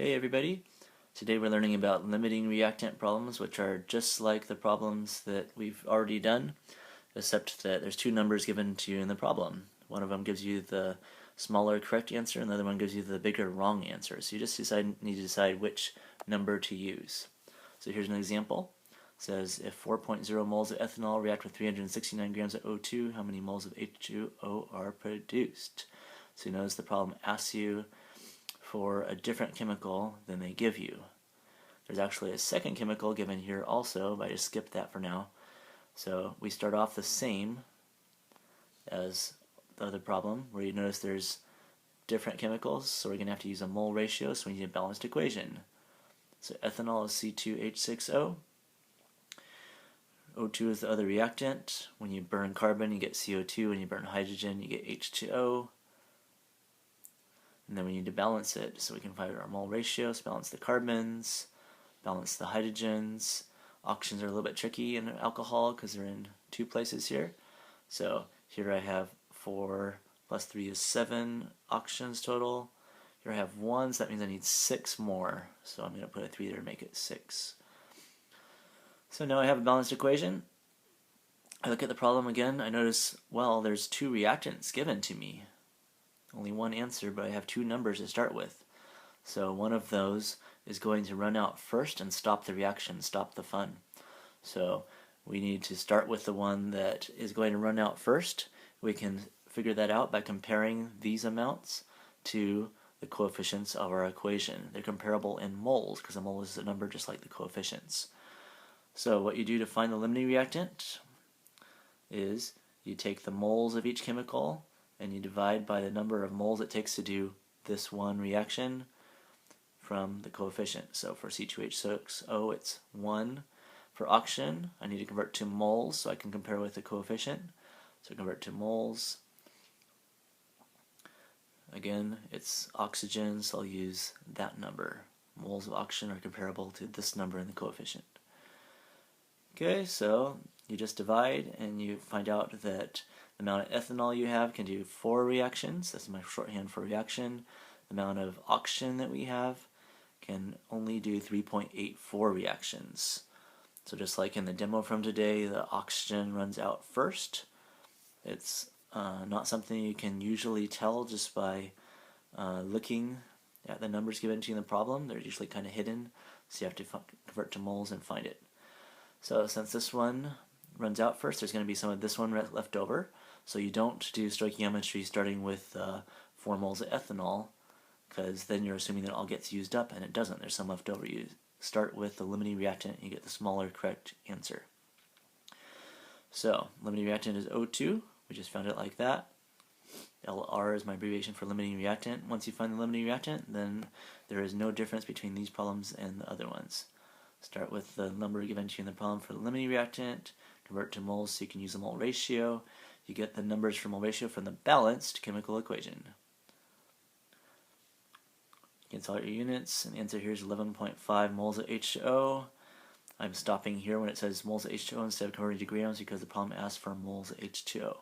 Hey everybody! Today we're learning about limiting reactant problems, which are just like the problems that we've already done, except that there's two numbers given to you in the problem. One of them gives you the smaller correct answer and the other one gives you the bigger wrong answer. So you just need to decide which number to use. So here's an example. It says if 4.0 moles of ethanol react with 369 grams of O2, how many moles of H2O are produced? So you notice the problem asks you for a different chemical than they give you. There's actually a second chemical given here also, but I just skipped that for now. So we start off the same as the other problem, where you notice there's different chemicals, so we're going to have to use a mole ratio, so we need a balanced equation. So ethanol is C2H6O. O2 is the other reactant. When you burn carbon, you get CO2. When you burn hydrogen, you get H2O. And then we need to balance it, so we can find our mole ratio, so balance the carbons, balance the hydrogens. Oxygens are a little bit tricky in alcohol because they're in two places here. So here I have 4 plus 3 is 7 oxygens total. Here I have 1, so that means I need 6 more. So I'm going to put a 3 there to make it 6. So now I have a balanced equation. I look at the problem again. I notice, well, there's 2 reactants given to me. Only one answer, but I have 2 numbers to start with. So one of those is going to run out first and stop the reaction, stop the fun. So we need to start with the one that is going to run out first. We can figure that out by comparing these amounts to the coefficients of our equation. They're comparable in moles because a mole is a number just like the coefficients. So what you do to find the limiting reactant is you take the moles of each chemical and you divide by the number of moles it takes to do this one reaction from the coefficient. So for C2H6O it's 1. For oxygen I need to convert to moles so I can compare with the coefficient. So convert to moles. Again, it's oxygen, so I'll use that number. Moles of oxygen are comparable to this number in the coefficient. Okay, so you just divide and you find out that the amount of ethanol you have can do 4 reactions. That's my shorthand for reaction. The amount of oxygen that we have can only do 3.84 reactions. So just like in the demo from today, the oxygen runs out first. It's not something you can usually tell just by looking at the numbers given to you in the problem. They're usually kind of hidden, so you have to convert to moles and find it. So since this one runs out first, there's going to be some of this one left over. So you don't do stoichiometry starting with 4 moles of ethanol, because then you're assuming that it all gets used up, and it doesn't. There's some left over. You start with the limiting reactant, and you get the smaller correct answer. So limiting reactant is O2. We just found it like that. LR is my abbreviation for limiting reactant. Once you find the limiting reactant, then there is no difference between these problems and the other ones. Start with the number given to you in the problem for the limiting reactant, convert to moles so you can use the mole ratio. You get the numbers for mole ratio from the balanced chemical equation. Cancel out your units, and the answer here is 11.5 moles of H2O. I'm stopping here when it says moles of H2O instead of converting to grams because the problem asks for moles of H2O.